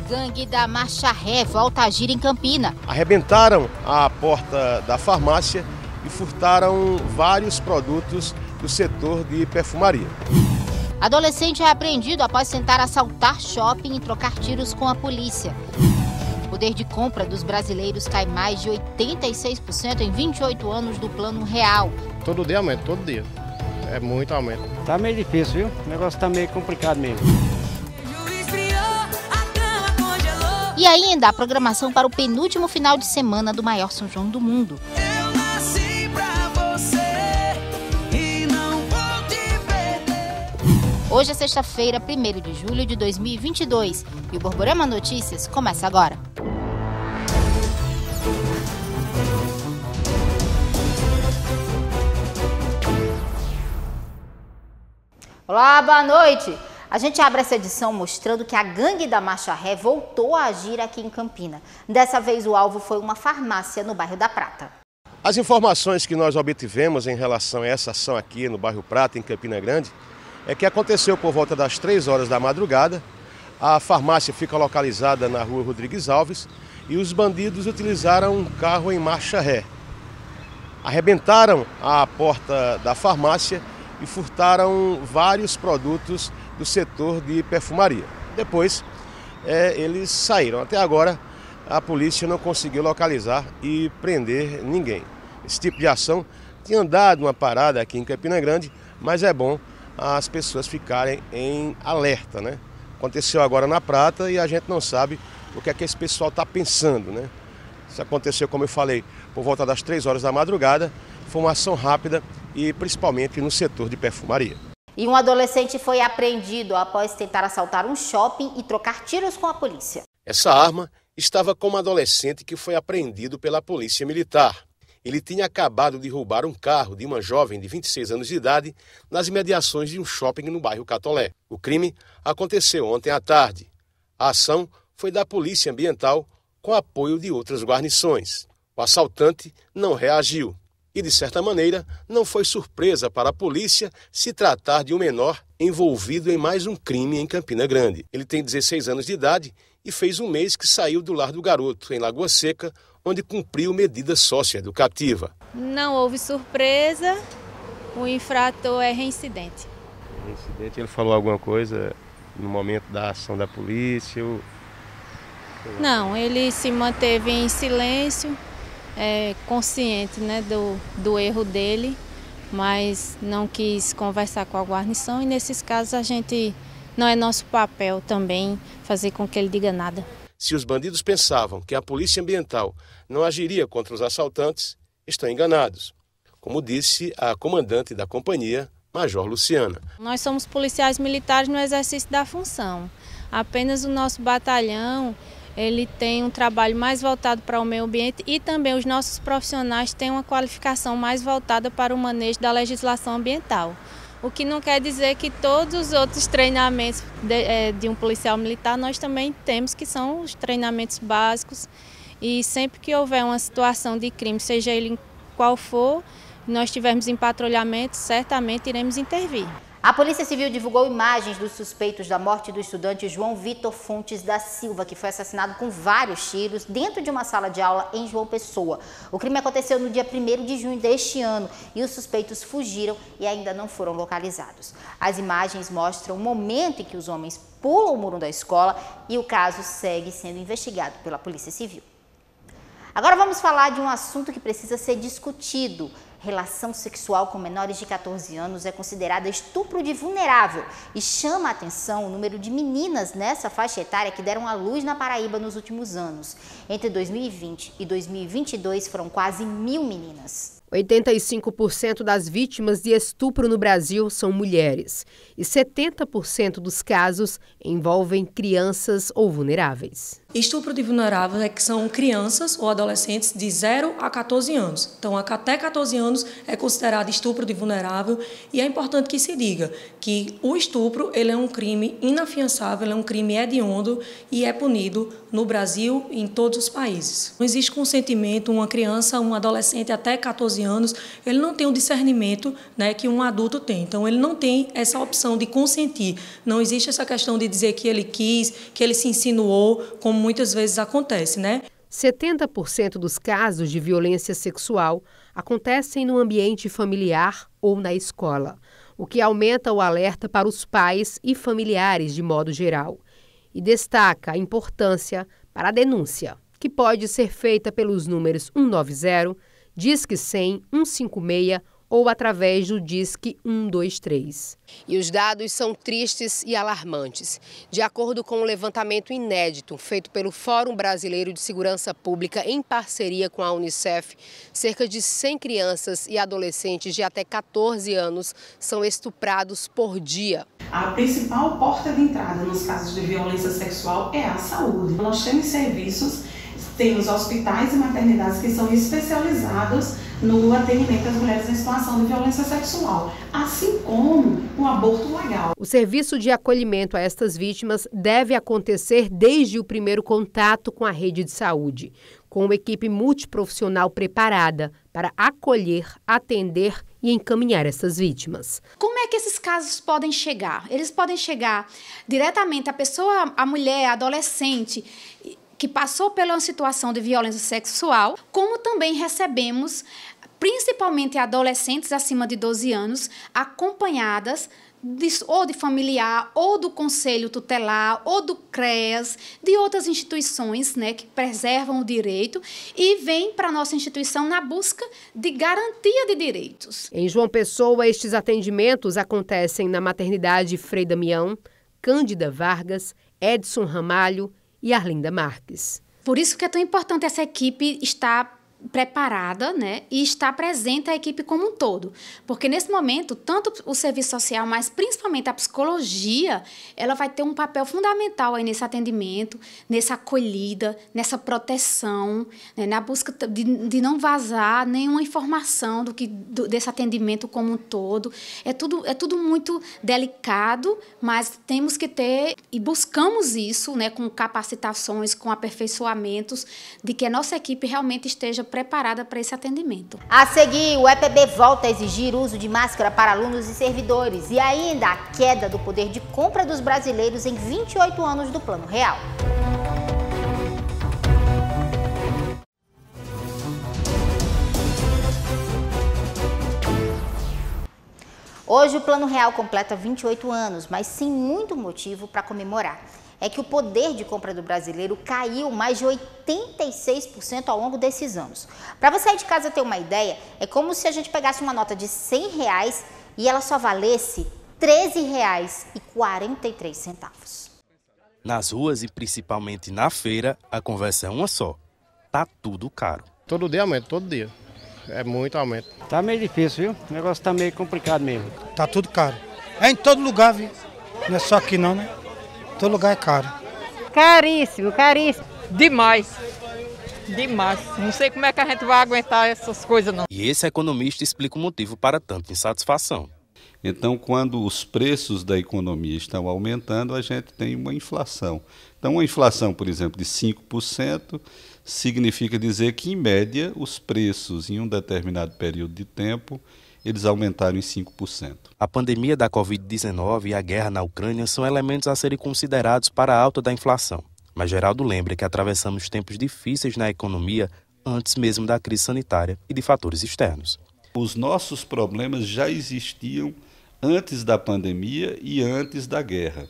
Gangue da Marcha Ré volta a agir em Campina. Arrebentaram a porta da farmácia e furtaram vários produtos do setor de perfumaria. Adolescente é apreendido após tentar assaltar shopping e trocar tiros com a polícia. O poder de compra dos brasileiros cai mais de 86% em 28 anos do Plano Real. Todo dia aumenta, todo dia. É muito aumento. Tá meio difícil, viu? O negócio tá meio complicado mesmo. E ainda a programação para o penúltimo final de semana do maior São João do mundo. Hoje é sexta-feira, 1º de julho de 2022 e o Borborema Notícias começa agora. Olá, boa noite! A gente abre essa edição mostrando que a Gangue da Marcha Ré voltou a agir aqui em Campina. Dessa vez o alvo foi uma farmácia no bairro da Prata. As informações que nós obtivemos em relação a essa ação aqui no bairro Prata, em Campina Grande, é que aconteceu por volta das 3 horas da madrugada. A farmácia fica localizada na rua Rodrigues Alves e os bandidos utilizaram um carro em marcha ré. Arrebentaram a porta da farmácia e furtaram vários produtos do setor de perfumaria. Depois, eles saíram. Até agora, a polícia não conseguiu localizar e prender ninguém. Esse tipo de ação tinha dado uma parada aqui em Campina Grande, mas é bom as pessoas ficarem em alerta, né? Aconteceu agora na Prata e a gente não sabe o que é que esse pessoal está pensando, né? Isso aconteceu, como eu falei, por volta das 3 horas da madrugada. Foi uma ação rápida e principalmente no setor de perfumaria. E um adolescente foi apreendido após tentar assaltar um shopping e trocar tiros com a polícia. Essa arma estava com um adolescente que foi apreendido pela polícia militar. Ele tinha acabado de roubar um carro de uma jovem de 26 anos de idade nas imediações de um shopping no bairro Catolé. O crime aconteceu ontem à tarde. A ação foi da Polícia Ambiental com apoio de outras guarnições. O assaltante não reagiu e, de certa maneira, não foi surpresa para a polícia se tratar de um menor envolvido em mais um crime em Campina Grande. Ele tem 16 anos de idade e fez um mês que saiu do lar do garoto, em Lagoa Seca, onde cumpriu medida socioeducativa. Não houve surpresa, o infrator é reincidente. Reincidente, ele falou alguma coisa no momento da ação da polícia? Não, ele se manteve em silêncio, consciente, né, do erro dele, mas não quis conversar com a guarnição e nesses casos não é nosso papel também fazer com que ele diga nada. Se os bandidos pensavam que a Polícia Ambiental não agiria contra os assaltantes, estão enganados, como disse a comandante da companhia, Major Luciana. Nós somos policiais militares no exercício da função. Apenas o nosso batalhão ele tem um trabalho mais voltado para o meio ambiente e também os nossos profissionais têm uma qualificação mais voltada para o manejo da legislação ambiental. O que não quer dizer que todos os outros treinamentos de um policial militar nós também temos, que são os treinamentos básicos. E sempre que houver uma situação de crime, seja ele qual for, nós tivermos em patrulhamento, certamente iremos intervir. A Polícia Civil divulgou imagens dos suspeitos da morte do estudante João Vitor Fontes da Silva, que foi assassinado com vários tiros dentro de uma sala de aula em João Pessoa. O crime aconteceu no dia 1º de junho deste ano e os suspeitos fugiram e ainda não foram localizados. As imagens mostram o momento em que os homens pulam o muro da escola e o caso segue sendo investigado pela Polícia Civil. Agora vamos falar de um assunto que precisa ser discutido. Relação sexual com menores de 14 anos é considerada estupro de vulnerável e chama a atenção o número de meninas nessa faixa etária que deram à luz na Paraíba nos últimos anos. Entre 2020 e 2022 foram quase 1.000 meninas. 85% das vítimas de estupro no Brasil são mulheres e 70% dos casos envolvem crianças ou vulneráveis. Estupro de vulnerável é que são crianças ou adolescentes de 0 a 14 anos. Então, até 14 anos é considerado estupro de vulnerável e é importante que se diga que o estupro ele é um crime inafiançável, ele é um crime hediondo e é punido no Brasil e em todos os países. Não existe consentimento, uma criança, um adolescente até 14 anos, ele não tem o discernimento, né, que um adulto tem. Então, ele não tem essa opção de consentir. Não existe essa questão de dizer que ele quis, que ele se insinuou, como muitas vezes acontece, né? 70% dos casos de violência sexual acontecem no ambiente familiar ou na escola, o que aumenta o alerta para os pais e familiares de modo geral. E destaca a importância para a denúncia, que pode ser feita pelos números 190, Disque 100, 156 ou através do Disque 123. E os dados são tristes e alarmantes. De acordo com um levantamento inédito feito pelo Fórum Brasileiro de Segurança Pública em parceria com a Unicef, cerca de 100 crianças e adolescentes de até 14 anos são estuprados por dia. A principal porta de entrada nos casos de violência sexual é a saúde. Nós temos serviços, temos hospitais e maternidades que são especializados no atendimento das mulheres em situação de violência sexual, assim como o aborto legal. O serviço de acolhimento a estas vítimas deve acontecer desde o primeiro contato com a rede de saúde, com uma equipe multiprofissional preparada para acolher, atender e encaminhar essas vítimas. Como é que esses casos podem chegar? Eles podem chegar diretamente à pessoa, à mulher, à adolescente, que passou pela situação de violência sexual, como também recebemos, principalmente adolescentes acima de 12 anos, acompanhadas ou de familiar, ou do Conselho Tutelar, ou do CREAS, de outras instituições, né, que preservam o direito e vêm para a nossa instituição na busca de garantia de direitos. Em João Pessoa, estes atendimentos acontecem na maternidade Frei Damião, Cândida Vargas, Edson Ramalho e Arlinda Marques. Por isso que é tão importante essa equipe estar preparada, né, e estar presente a equipe como um todo. Porque nesse momento, tanto o serviço social, mas principalmente a psicologia, ela vai ter um papel fundamental aí nesse atendimento, nessa acolhida, nessa proteção, né, na busca de não vazar nenhuma informação desse atendimento como um todo. É tudo muito delicado, mas temos que ter, e buscamos isso, né, com capacitações, com aperfeiçoamentos, de que a nossa equipe realmente esteja preparada para esse atendimento. A seguir, o EPB volta a exigir uso de máscara para alunos e servidores e ainda a queda do poder de compra dos brasileiros em 28 anos do Plano Real. Hoje o Plano Real completa 28 anos, mas sem muito motivo para comemorar. É que o poder de compra do brasileiro caiu mais de 86% ao longo desses anos. Para você aí de casa ter uma ideia, é como se a gente pegasse uma nota de R$100 e ela só valesse R$13,43. Nas ruas e principalmente na feira, a conversa é uma só. Tá tudo caro. Todo dia aumenta, todo dia. É muito aumento. Tá meio difícil, viu? O negócio tá meio complicado mesmo. Tá tudo caro. É em todo lugar, viu? Não é só aqui não, né? Todo lugar é caro. Caríssimo, caríssimo. Demais. Demais. Não sei como é que a gente vai aguentar essas coisas, não. E esse economista explica o motivo para tanta insatisfação. Então, quando os preços da economia estão aumentando, a gente tem uma inflação. Então, uma inflação, por exemplo, de 5%, significa dizer que, em média, os preços em um determinado período de tempo eles aumentaram em 5%. A pandemia da Covid-19 e a guerra na Ucrânia são elementos a serem considerados para a alta da inflação. Mas Geraldo lembra que atravessamos tempos difíceis na economia antes mesmo da crise sanitária e de fatores externos. Os nossos problemas já existiam antes da pandemia e antes da guerra.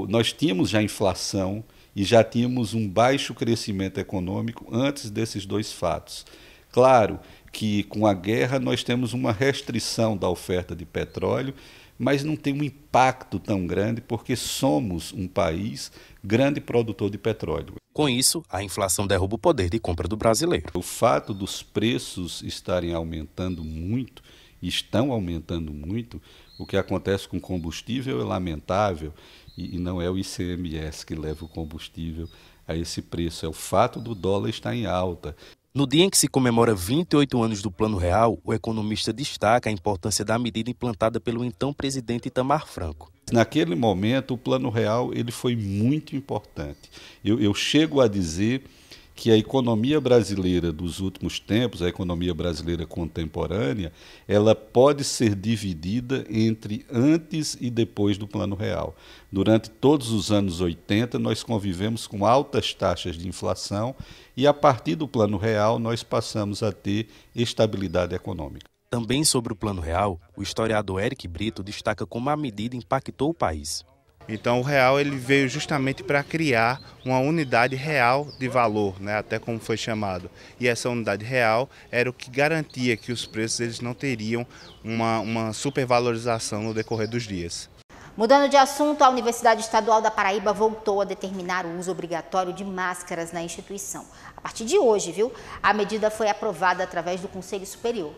Nós tínhamos já inflação e já tínhamos um baixo crescimento econômico antes desses dois fatos. Claro que com a guerra nós temos uma restrição da oferta de petróleo, mas não tem um impacto tão grande porque somos um país grande produtor de petróleo. Com isso, a inflação derruba o poder de compra do brasileiro. O fato dos preços estarem aumentando muito, estão aumentando muito, o que acontece com combustível é lamentável e não é o ICMS que leva o combustível a esse preço, é o fato do dólar estar em alta. No dia em que se comemora 28 anos do Plano Real, o economista destaca a importância da medida implantada pelo então presidente Itamar Franco. Naquele momento, o Plano Real ele foi muito importante. Eu chego a dizer que a economia brasileira dos últimos tempos, a economia brasileira contemporânea, ela pode ser dividida entre antes e depois do Plano Real. Durante todos os anos 80, nós convivemos com altas taxas de inflação e, a partir do Plano Real, nós passamos a ter estabilidade econômica. Também sobre o Plano Real, o historiador Eric Brito destaca como a medida impactou o país. Então o real ele veio justamente para criar uma unidade real de valor, né, até como foi chamado. E essa unidade real era o que garantia que os preços eles não teriam uma supervalorização no decorrer dos dias. Mudando de assunto, a Universidade Estadual da Paraíba voltou a determinar o uso obrigatório de máscaras na instituição. A partir de hoje, a medida foi aprovada através do Conselho Superior.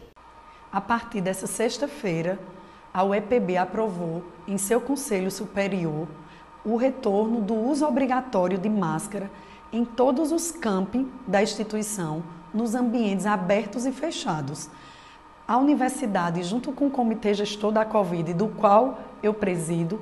A partir dessa sexta-feira, a UEPB aprovou, em seu Conselho Superior, o retorno do uso obrigatório de máscara em todos os campi da instituição, nos ambientes abertos e fechados. A universidade, junto com o Comitê Gestor da Covid, do qual eu presido,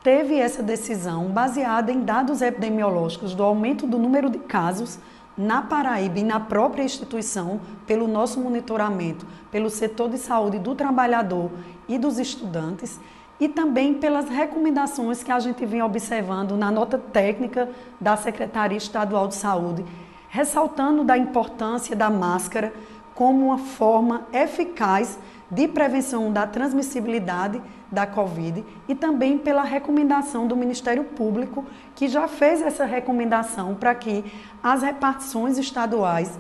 teve essa decisão baseada em dados epidemiológicos do aumento do número de casos na Paraíba e na própria instituição, pelo nosso monitoramento, pelo setor de saúde do trabalhador e dos estudantes, e também pelas recomendações que a gente vinha observando na nota técnica da Secretaria Estadual de Saúde, ressaltando da importância da máscara como uma forma eficaz de prevenção da transmissibilidade da Covid e também pela recomendação do Ministério Público, que já fez essa recomendação para que as repartições estaduais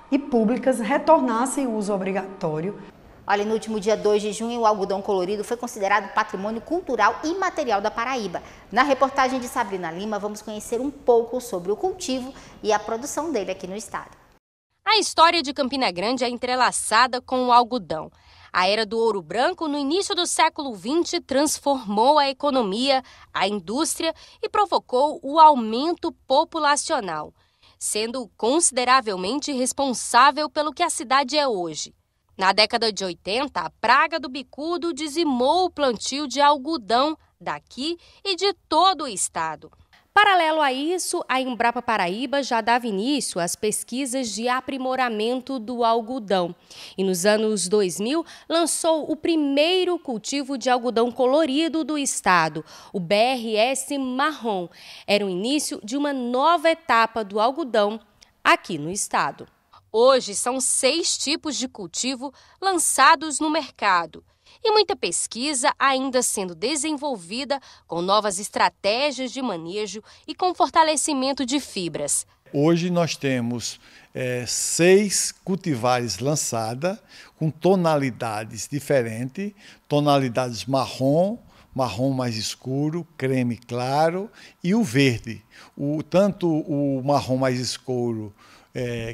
e públicas retornassem o uso obrigatório. Olha, no último dia 2 de junho, o algodão colorido foi considerado patrimônio cultural e material da Paraíba. Na reportagem de Sabrina Lima, vamos conhecer um pouco sobre o cultivo e a produção dele aqui no estado. A história de Campina Grande é entrelaçada com o algodão. A era do ouro branco, no início do século XX, transformou a economia, a indústria e provocou o aumento populacional, sendo consideravelmente responsável pelo que a cidade é hoje. Na década de 80, a praga do bicudo dizimou o plantio de algodão daqui e de todo o estado. Paralelo a isso, a Embrapa Paraíba já dava início às pesquisas de aprimoramento do algodão. E nos anos 2000, lançou o primeiro cultivo de algodão colorido do estado, o BRS Marrom. Era o início de uma nova etapa do algodão aqui no estado. Hoje são 6 tipos de cultivo lançados no mercado. E muita pesquisa ainda sendo desenvolvida com novas estratégias de manejo e com fortalecimento de fibras. Hoje nós temos 6 cultivares lançadas com tonalidades diferentes, tonalidades marrom mais escuro, creme claro e o verde. Tanto o marrom mais escuro,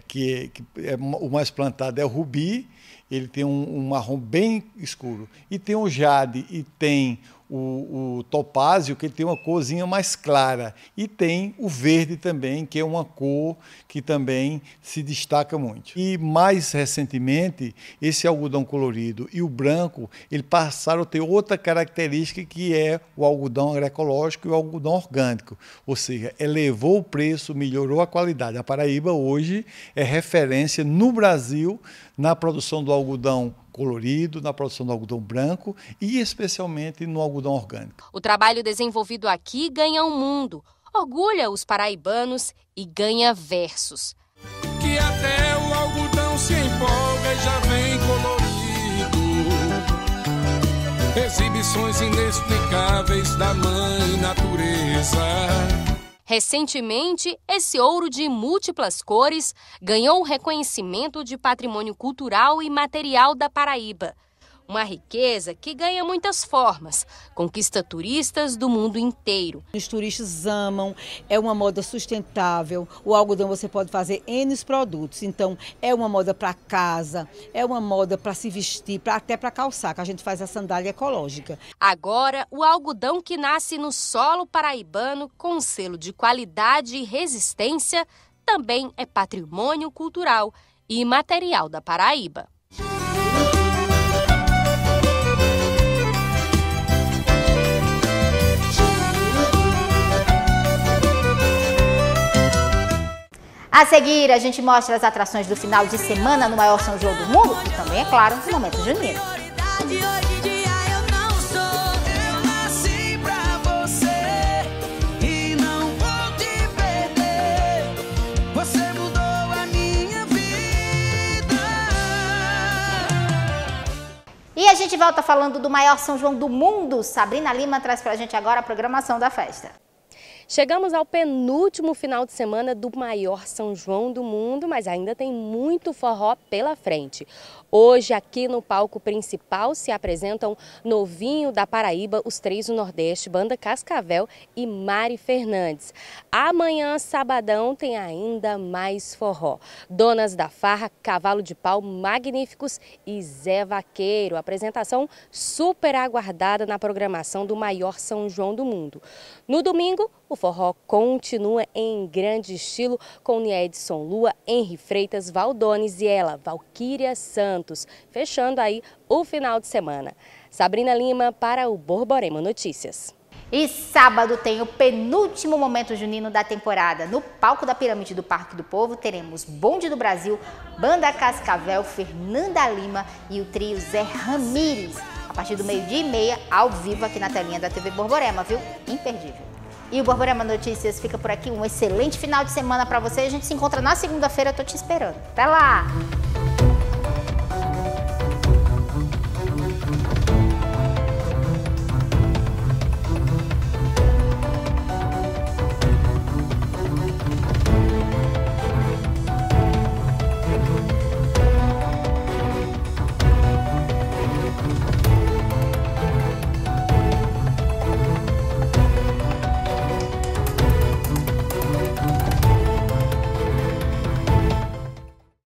que é o mais plantado, é o rubi. Ele tem um marrom bem escuro. E tem o jade e tem o topázio, que ele tem uma corzinha mais clara. E tem o verde também, que é uma cor que também se destaca muito. E mais recentemente, esse algodão colorido e o branco, eles passaram a ter outra característica, que é o algodão agroecológico e o algodão orgânico. Ou seja, elevou o preço, melhorou a qualidade. A Paraíba hoje é referência no Brasil na produção do algodão colorido, na produção do algodão branco e especialmente no algodão orgânico. O trabalho desenvolvido aqui ganha o mundo, orgulha os paraibanos e ganha versos. Que até o algodão se empolga e já vem colorido. Exibições inexplicáveis da mãe natureza. Recentemente, esse ouro de múltiplas cores ganhou o reconhecimento de patrimônio cultural e material da Paraíba. Uma riqueza que ganha muitas formas, conquista turistas do mundo inteiro. Os turistas amam, é uma moda sustentável, o algodão você pode fazer N produtos, então é uma moda para casa, é uma moda para se vestir, até para calçar, que a gente faz a sandália ecológica. Agora, o algodão que nasce no solo paraibano com selo de qualidade e resistência também é patrimônio cultural e imaterial da Paraíba. A seguir, a gente mostra as atrações do final de semana no maior São João do mundo e também, é claro, no Momento Junino. E a gente volta falando do maior São João do mundo. Sabrina Lima traz pra gente agora a programação da festa. Chegamos ao penúltimo final de semana do maior São João do mundo, mas ainda tem muito forró pela frente. Hoje, aqui no palco principal, se apresentam Novinho da Paraíba, Os Três do Nordeste, Banda Cascavel e Mari Fernandes. Amanhã, sabadão, tem ainda mais forró. Donas da Farra, Cavalo de Pau, Magníficos e Zé Vaqueiro. Apresentação super aguardada na programação do maior São João do mundo. No domingo, o forró continua em grande estilo com Niedson Lua, Henri Freitas, Valdones e ela, Valquíria Santos, fechando aí o final de semana. Sabrina Lima para o Borborema Notícias. E sábado tem o penúltimo Momento Junino da temporada. No palco da Pirâmide do Parque do Povo teremos Bonde do Brasil, Banda Cascavel, Fernanda Lima e o trio Zé Ramires. A partir do 12h30, ao vivo aqui na telinha da TV Borborema, viu? Imperdível. E o Borborema Notícias fica por aqui. Um excelente final de semana para você. A gente se encontra na segunda-feira. Eu tô te esperando. Até lá!